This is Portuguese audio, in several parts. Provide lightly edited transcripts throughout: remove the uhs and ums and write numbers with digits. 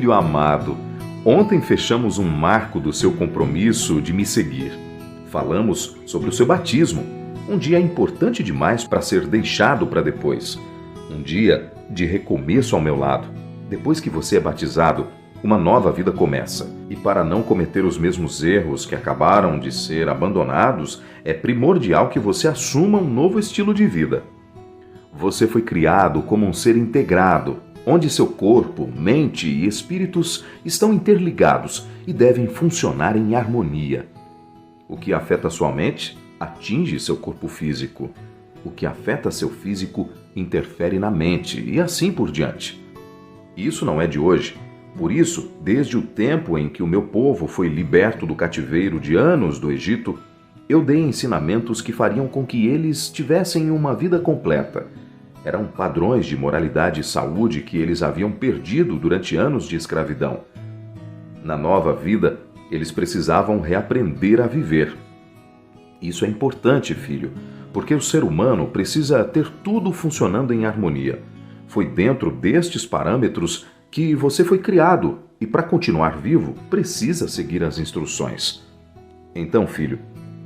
Filho amado, ontem fechamos um marco do seu compromisso de me seguir. Falamos sobre o seu batismo, um dia importante demais para ser deixado para depois. Um dia de recomeço ao meu lado. Depois que você é batizado, uma nova vida começa. E para não cometer os mesmos erros que acabaram de ser abandonados, é primordial que você assuma um novo estilo de vida. Você foi criado como um ser integrado, onde seu corpo, mente e espíritos estão interligados e devem funcionar em harmonia. O que afeta sua mente atinge seu corpo físico. O que afeta seu físico interfere na mente e assim por diante. Isso não é de hoje. Por isso, desde o tempo em que o meu povo foi liberto do cativeiro de anos do Egito, eu dei ensinamentos que fariam com que eles tivessem uma vida completa. Eram padrões de moralidade e saúde que eles haviam perdido durante anos de escravidão. Na nova vida, eles precisavam reaprender a viver. Isso é importante, filho, porque o ser humano precisa ter tudo funcionando em harmonia. Foi dentro destes parâmetros que você foi criado e, para continuar vivo, precisa seguir as instruções. Então, filho,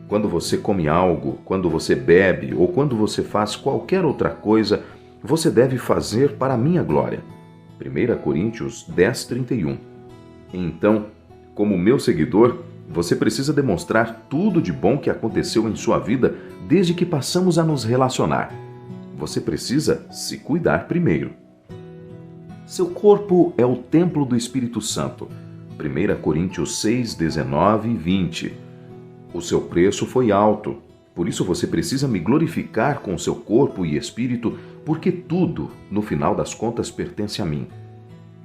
quando você come algo, quando você bebe ou quando você faz qualquer outra coisa, você deve fazer para a minha glória. 1 Coríntios 10:31. Então, como meu seguidor, você precisa demonstrar tudo de bom que aconteceu em sua vida desde que passamos a nos relacionar. Você precisa se cuidar primeiro. Seu corpo é o templo do Espírito Santo. 1 Coríntios 6, 19 e 20. O seu preço foi alto. Por isso você precisa me glorificar com seu corpo e espírito, porque tudo, no final das contas, pertence a mim.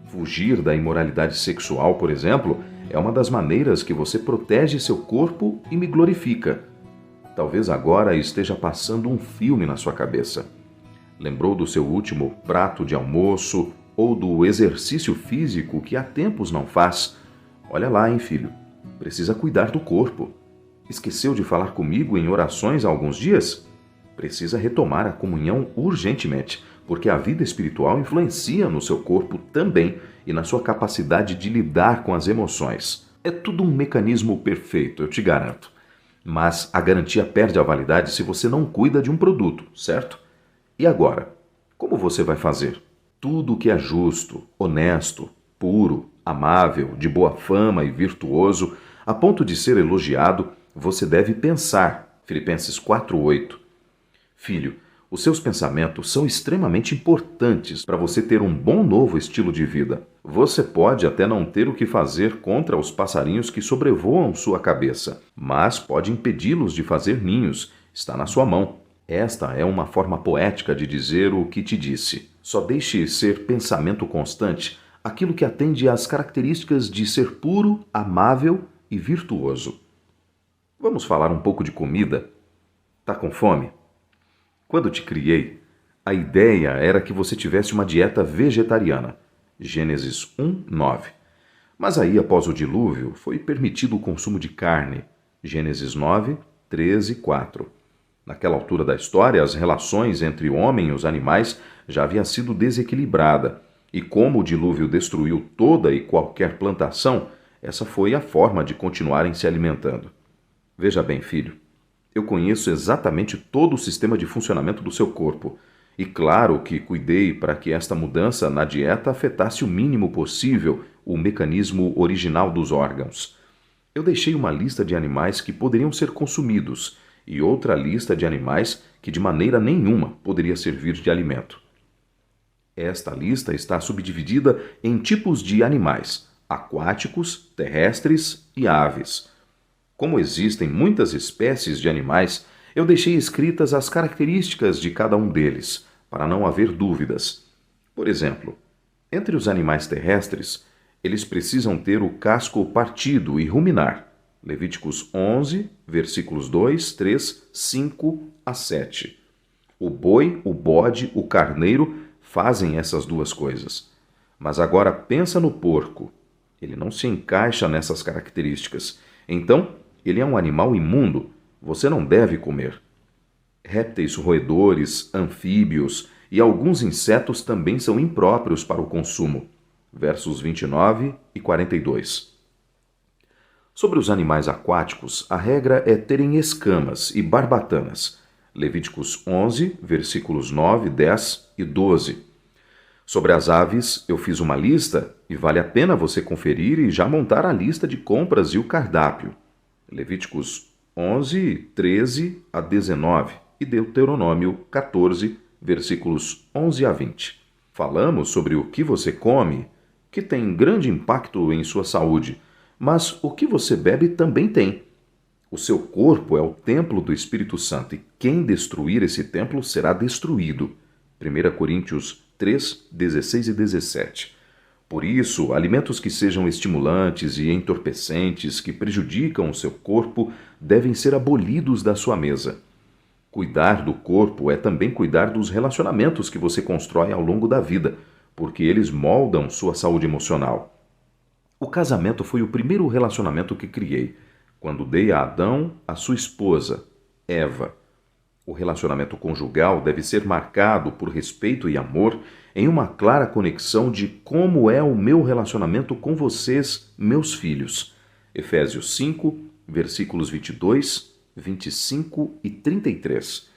Fugir da imoralidade sexual, por exemplo, é uma das maneiras que você protege seu corpo e me glorifica. Talvez agora esteja passando um filme na sua cabeça. Lembrou do seu último prato de almoço ou do exercício físico que há tempos não faz? Olha lá, hein, filho? Precisa cuidar do corpo. Esqueceu de falar comigo em orações há alguns dias? Precisa retomar a comunhão urgentemente, porque a vida espiritual influencia no seu corpo também e na sua capacidade de lidar com as emoções. É tudo um mecanismo perfeito, eu te garanto. Mas a garantia perde a validade se você não cuida de um produto, certo? E agora? Como você vai fazer? Tudo o que é justo, honesto, puro, amável, de boa fama e virtuoso, a ponto de ser elogiado, você deve pensar. Filipenses 4:8. Filho, os seus pensamentos são extremamente importantes para você ter um bom novo estilo de vida. Você pode até não ter o que fazer contra os passarinhos que sobrevoam sua cabeça, mas pode impedi-los de fazer ninhos. Está na sua mão. Esta é uma forma poética de dizer o que te disse. Só deixe ser pensamento constante aquilo que atende às características de ser puro, amável e virtuoso. Vamos falar um pouco de comida? Tá com fome? Quando te criei, a ideia era que você tivesse uma dieta vegetariana. Gênesis 1:9. Mas aí, após o dilúvio, foi permitido o consumo de carne. Gênesis 9:13-4. Naquela altura da história, as relações entre o homem e os animais já haviam sido desequilibradas, e como o dilúvio destruiu toda e qualquer plantação, essa foi a forma de continuarem se alimentando. Veja bem, filho, eu conheço exatamente todo o sistema de funcionamento do seu corpo, e claro que cuidei para que esta mudança na dieta afetasse o mínimo possível o mecanismo original dos órgãos. Eu deixei uma lista de animais que poderiam ser consumidos, e outra lista de animais que de maneira nenhuma poderia servir de alimento. Esta lista está subdividida em tipos de animais: aquáticos, terrestres e aves. Como existem muitas espécies de animais, eu deixei escritas as características de cada um deles, para não haver dúvidas. Por exemplo, entre os animais terrestres, eles precisam ter o casco partido e ruminar. Levíticos 11, versículos 2, 3, 5 a 7. O boi, o bode, o carneiro fazem essas duas coisas. Mas agora pensa no porco. Ele não se encaixa nessas características. Então, ele é um animal imundo. Você não deve comer. Répteis roedores, anfíbios e alguns insetos também são impróprios para o consumo. versos 29 e 42. Sobre os animais aquáticos, a regra é terem escamas e barbatanas. Levíticos 11, versículos 9, 10 e 12. Sobre as aves, eu fiz uma lista e vale a pena você conferir e já montar a lista de compras e o cardápio. Levíticos 11, 13 a 19 e Deuteronômio 14, versículos 11 a 20. Falamos sobre o que você come, que tem grande impacto em sua saúde, mas o que você bebe também tem. O seu corpo é o templo do Espírito Santo e quem destruir esse templo será destruído. 1 Coríntios 3, 16 e 17. Por isso, alimentos que sejam estimulantes e entorpecentes, que prejudicam o seu corpo, devem ser abolidos da sua mesa. Cuidar do corpo é também cuidar dos relacionamentos que você constrói ao longo da vida, porque eles moldam sua saúde emocional. O casamento foi o primeiro relacionamento que criei, quando dei a Adão a sua esposa, Eva. O relacionamento conjugal deve ser marcado por respeito e amor em uma clara conexão de como é o meu relacionamento com vocês, meus filhos. Efésios 5, versículos 22, 25 e 33.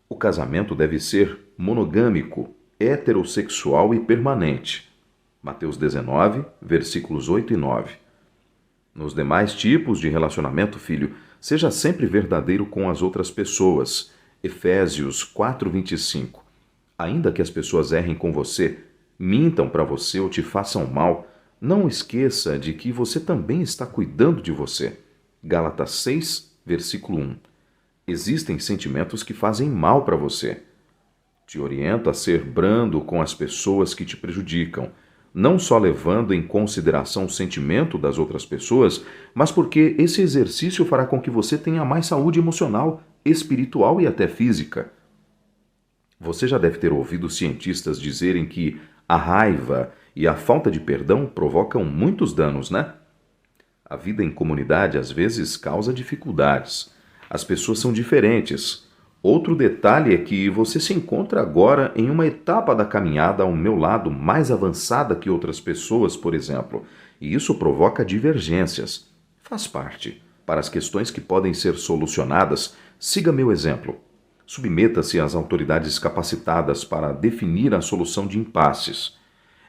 O casamento deve ser monogâmico, heterossexual e permanente. Mateus 19, versículos 8 e 9. Nos demais tipos de relacionamento, filho, seja sempre verdadeiro com as outras pessoas. Efésios 4, 25. Ainda que as pessoas errem com você, mintam para você ou te façam mal, não esqueça de que você também está cuidando de você. Gálatas 6, versículo 1. Existem sentimentos que fazem mal para você. Te oriento a ser brando com as pessoas que te prejudicam, não só levando em consideração o sentimento das outras pessoas, mas porque esse exercício fará com que você tenha mais saúde emocional, espiritual e até física. Você já deve ter ouvido cientistas dizerem que a raiva e a falta de perdão provocam muitos danos, né? A vida em comunidade às vezes causa dificuldades. As pessoas são diferentes. Outro detalhe é que você se encontra agora em uma etapa da caminhada ao meu lado mais avançada que outras pessoas, por exemplo, e isso provoca divergências. Faz parte. Para as questões que podem ser solucionadas, siga meu exemplo. Submeta-se às autoridades capacitadas para definir a solução de impasses.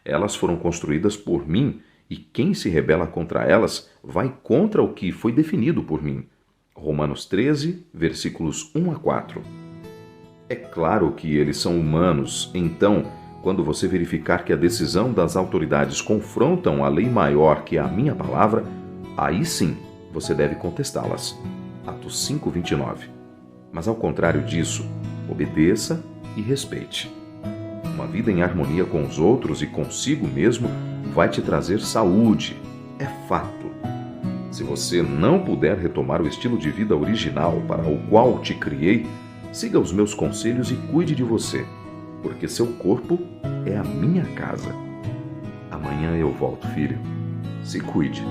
Elas foram construídas por mim e quem se rebela contra elas vai contra o que foi definido por mim. Romanos 13, versículos 1 a 4. É claro que eles são humanos, então, quando você verificar que a decisão das autoridades confrontam a lei maior que a minha palavra, aí sim você deve contestá-las. Atos 5, 29. Mas ao contrário disso, obedeça e respeite. Uma vida em harmonia com os outros e consigo mesmo vai te trazer saúde. É fato. Se você não puder retomar o estilo de vida original para o qual te criei, siga os meus conselhos e cuide de você, porque seu corpo é a minha casa. Amanhã eu volto, filho. Se cuide.